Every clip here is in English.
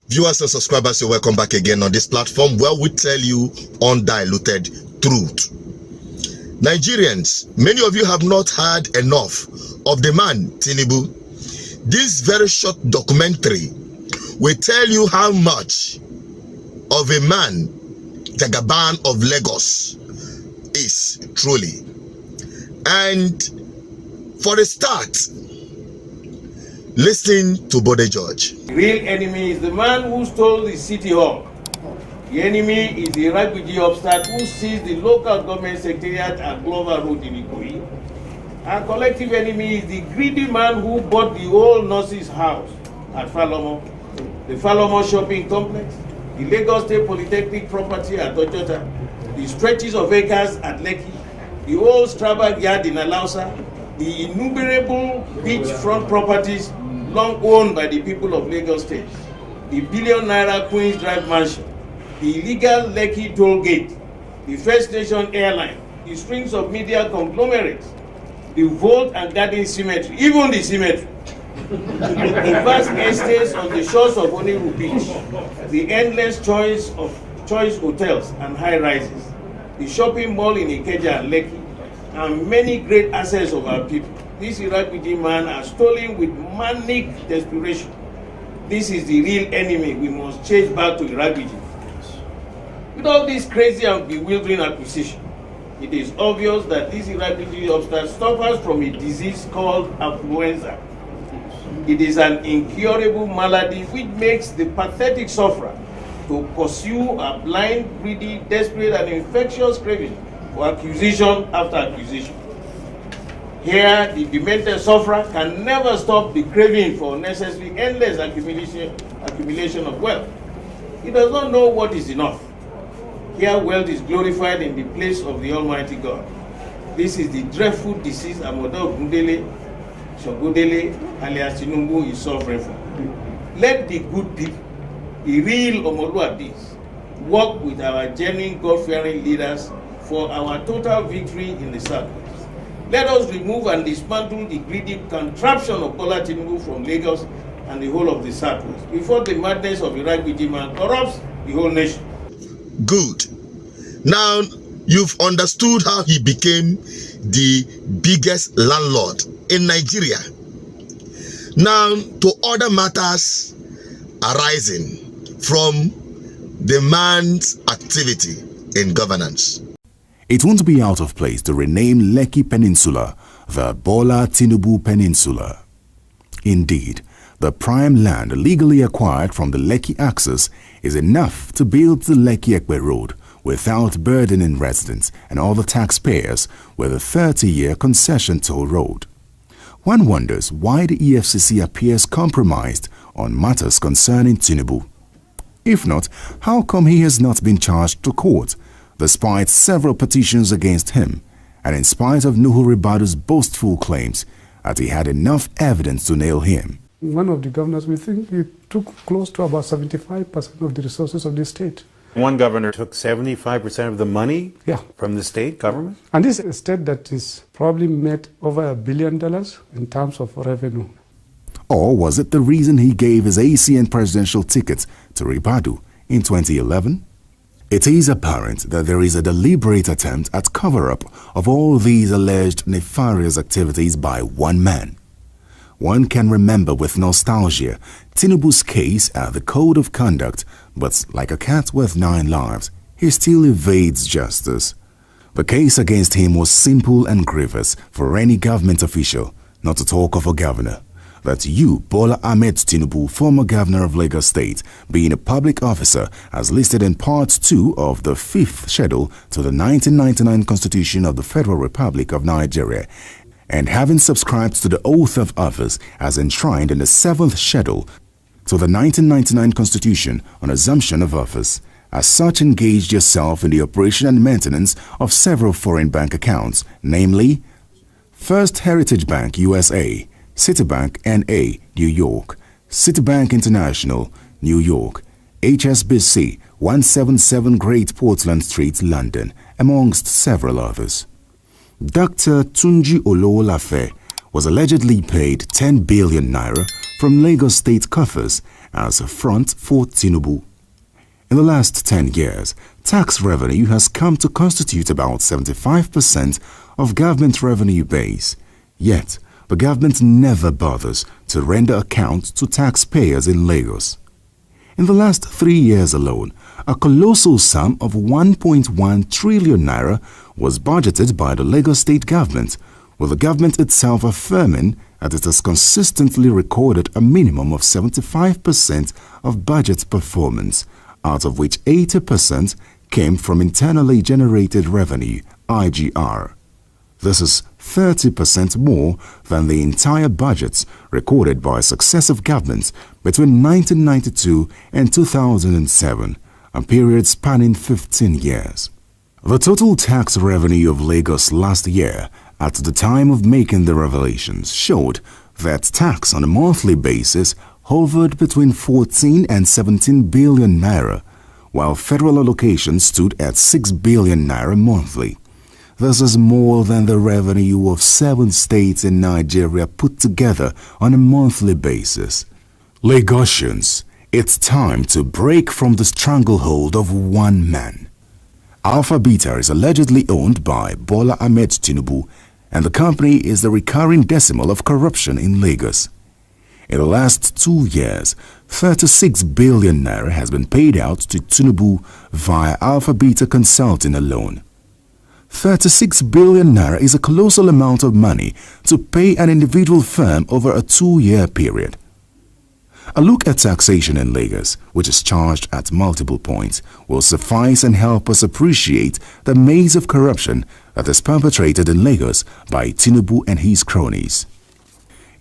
Viewers and subscribers, you're welcome back again on this platform where we tell you undiluted truth. Nigerians, many of you have not heard enough of the man Tinubu. This very short documentary will tell you how much of a man Jagaban of Lagos is truly. And for a start, listen to Bode George. The real enemy is the man who stole the city hall. The enemy is the refugee upstart who seized the local government secretariat at Glover Road in Ikoyi. Our collective enemy is the greedy man who bought the old nurse's house at Falomo, the Falomo shopping complex, the Lagos State Polytechnic property at Ojota, the stretches of acres at Lekki, the old Strabag yard in Alausa, the innumerable beachfront properties long owned by the people of Lagos State, the billion naira Queen's Drive mansion, the illegal Lekki toll gate, the First Nation airline, the strings of media conglomerates, the Vault and Garden cemetery, even the cemetery, the vast estates on the shores of Oniru Beach, the endless choice of hotels and high rises, the shopping mall in Ikeja and Lekki, and many great assets of our people. This Iraqi man are stolen with manic desperation. This is the real enemy we must chase back to Iraqi. With all this crazy and bewildering acquisition, it is obvious that this Iraqi upstart suffers from a disease called affluenza. It is an incurable malady which makes the pathetic sufferer to pursue a blind, greedy, desperate, and infectious craving for acquisition after acquisition. Here, the demented sufferer can never stop the craving for unnecessary endless accumulation of wealth. He does not know what is enough. Here, wealth is glorified in the place of the Almighty God. This is the dreadful disease Amoda Gundele, Shogodele, alias Tinubu is suffering from. Let the good people, the real Omoluabis, work with our genuine God-fearing leaders for our total victory in the Southwest. Let us remove and dismantle the greedy contraption of Bola Tinubu from Lagos and the whole of the Southwest before the madness of Iraqi man corrupts the whole nation. Good. Now, you've understood how he became the biggest landlord in Nigeria. Now, to other matters arising from the man's activity in governance. It won't be out of place to rename Lekki Peninsula the Bola Tinubu Peninsula. Indeed, the prime land legally acquired from the Lekki axis is enough to build the Lekki-Ekpe Road without burdening residents and other taxpayers with a 30-year concession toll road. One wonders why the EFCC appears compromised on matters concerning Tinubu. If not, how come he has not been charged to court, despite several petitions against him, and in spite of Nuhu Ribadu's boastful claims that he had enough evidence to nail him? One of the governors, we think he took close to about 75% of the resources of the state. One governor took 75% of the money from the state government? And this is a state that is probably made over $1 billion in terms of revenue. Or was it the reason he gave his ACN presidential ticket to Ribadu in 2011? It is apparent that there is a deliberate attempt at cover-up of all these alleged nefarious activities by one man. One can remember with nostalgia Tinubu's case at the Code of Conduct, but like a cat with 9 lives, he still evades justice. The case against him was simple and grievous for any government official, not to talk of a governor. That you, Bola Ahmed Tinubu, former governor of Lagos State, being a public officer as listed in Part 2 of the 5th schedule to the 1999 Constitution of the Federal Republic of Nigeria, and having subscribed to the oath of office as enshrined in the 7th schedule to the 1999 Constitution on assumption of office, as such engaged yourself in the operation and maintenance of several foreign bank accounts, namely First Heritage Bank USA, Citibank N.A., New York, Citibank International, New York, HSBC 177 Great Portland Street, London, amongst several others. Dr. Tunji Olowolafe was allegedly paid 10 billion naira from Lagos State coffers as a front for Tinubu. In the last 10 years, tax revenue has come to constitute about 75% of government revenue base. Yet, the government never bothers to render account to taxpayers in Lagos. In the last 3 years alone, a colossal sum of 1.1 trillion naira was budgeted by the Lagos State government, with the government itself affirming that it has consistently recorded a minimum of 75% of budget performance, out of which 80% came from internally generated revenue, IGR. This is 30% more than the entire budgets recorded by successive governments between 1992 and 2007, a period spanning 15 years. The total tax revenue of Lagos last year, at the time of making the revelations, showed that tax on a monthly basis hovered between 14 and 17 billion naira, while federal allocation stood at 6 billion naira monthly. This is more than the revenue of 7 states in Nigeria put together on a monthly basis. Lagosians, it's time to break from the stranglehold of one man. Alpha Beta is allegedly owned by Bola Ahmed Tinubu, and the company is the recurring decimal of corruption in Lagos. In the last 2 years, 36 billion naira has been paid out to Tinubu via Alpha Beta Consulting alone. 36 billion naira is a colossal amount of money to pay an individual firm over a 2-year period. A look at taxation in Lagos, which is charged at multiple points, will suffice and help us appreciate the maze of corruption that is perpetrated in Lagos by Tinubu and his cronies.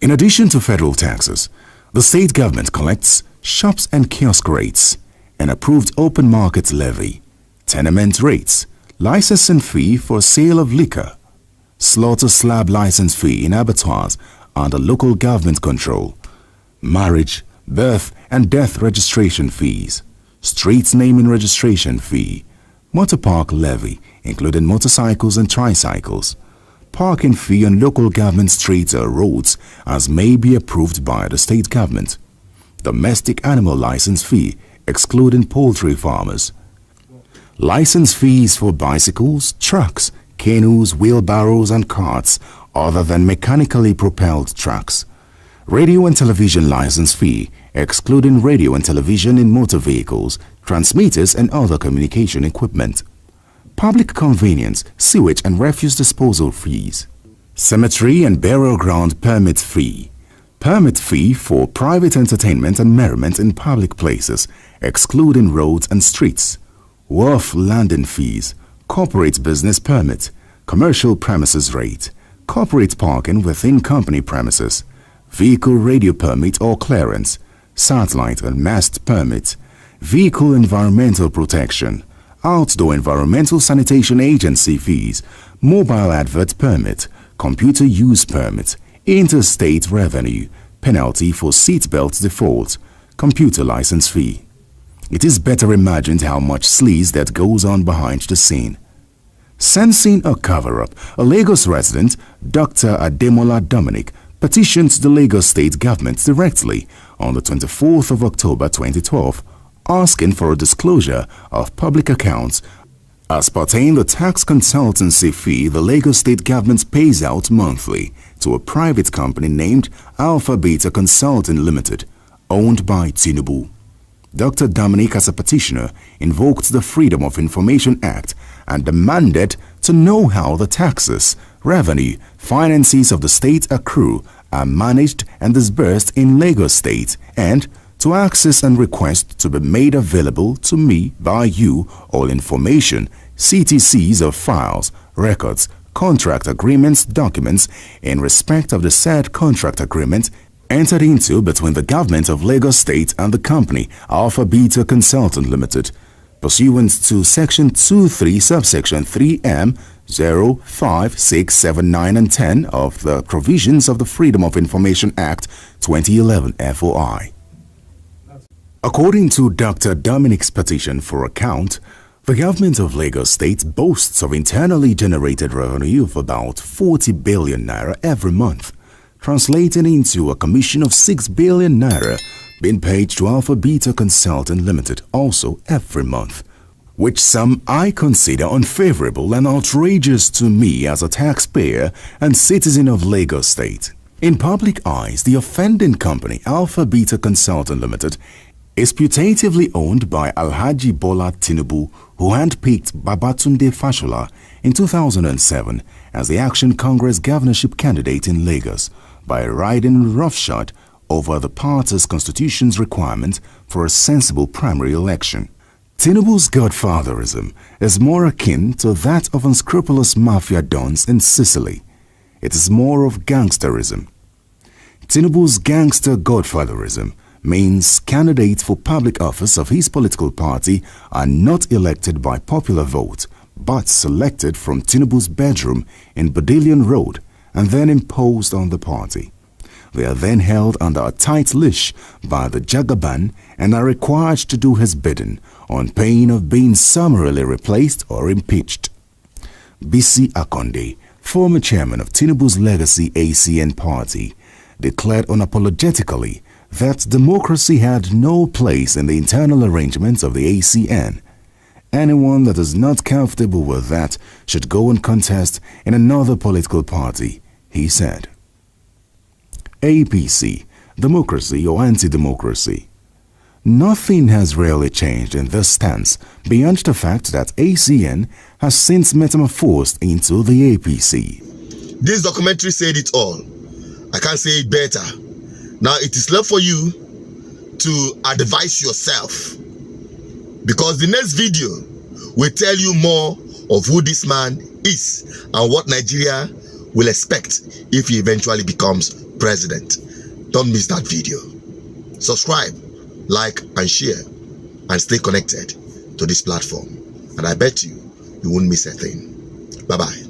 In addition to federal taxes, the state government collects shops and kiosk rates, an approved open market levy, tenement rates, licensing fee for sale of liquor, slaughter slab license fee in abattoirs under local government control, marriage, birth and death registration fees, street naming registration fee, motor park levy including motorcycles and tricycles, parking fee on local government streets or roads as may be approved by the state government, domestic animal license fee excluding poultry farmers, license fees for bicycles, trucks, canoes, wheelbarrows and carts other than mechanically propelled trucks, radio and television license fee excluding radio and television in motor vehicles, transmitters and other communication equipment, public convenience, sewage and refuse disposal fees, cemetery and burial ground permit fee for private entertainment and merriment in public places excluding roads and streets, wharf landing fees, corporate business permit, commercial premises rate, corporate parking within company premises, vehicle radio permit or clearance, satellite and mast permit, vehicle environmental protection, outdoor environmental sanitation agency fees, mobile advert permit, computer use permit, interstate revenue, penalty for seatbelt default, computer license fee. It is better imagined how much sleaze that goes on behind the scene. Sensing a cover-up, a Lagos resident, Dr. Ademola Dominic, petitioned the Lagos State government directly on the 24th of October 2012, asking for a disclosure of public accounts as pertain the tax consultancy fee the Lagos State government pays out monthly to a private company named Alpha Beta Consulting Limited, owned by Tinubu. Dr. Dominic, as a petitioner, invoked the Freedom of Information Act and demanded to know how the taxes, revenue, finances of the state accrue, are managed and disbursed in Lagos State, and to access and request to be made available to me by you all information, CTCs of files, records, contract agreements, documents in respect of the said contract agreement entered into between the government of Lagos State and the company Alpha Beta Consultant Limited, pursuant to Section 23, subsection 3M 05, 6, 7, 9 and 10 of the provisions of the Freedom of Information Act 2011 FOI. According to Dr. Dominic's petition for account, the government of Lagos State boasts of internally generated revenue of about 40 billion naira every month. translating into a commission of 6 billion naira being paid to Alpha Beta Consultant Limited also every month, which some I consider unfavorable and outrageous to me as a taxpayer and citizen of Lagos State. In public eyes, the offending company Alpha Beta Consultant Limited is putatively owned by Alhaji Bola Tinubu, who handpicked Babatunde Fashola in 2007 as the Action Congress governorship candidate in Lagos by riding roughshod over the party's constitution's requirement for a sensible primary election. Tinubu's godfatherism is more akin to that of unscrupulous mafia dons in Sicily. It is more of gangsterism. Tinubu's gangster godfatherism means candidates for public office of his political party are not elected by popular vote, but selected from Tinubu's bedroom in Badilion Road and then imposed on the party. They are then held under a tight leash by the Jagaban and are required to do his bidding on pain of being summarily replaced or impeached. BC Akonde, former chairman of Tinubu's legacy ACN party, declared unapologetically that democracy had no place in the internal arrangements of the ACN. Anyone that is not comfortable with that should go and contest in another political party, he said. APC, democracy or anti-democracy? Nothing has really changed in this stance beyond the fact that ACN has since metamorphosed into the APC. This documentary said it all. I can't say it better. Now it is left for you to advise yourself, because the next video will tell you more of who this man is and what Nigeria will expect if he eventually becomes president. Don't miss that video. Subscribe, like and share, and stay connected to this platform, and I bet you won't miss a thing. Bye bye.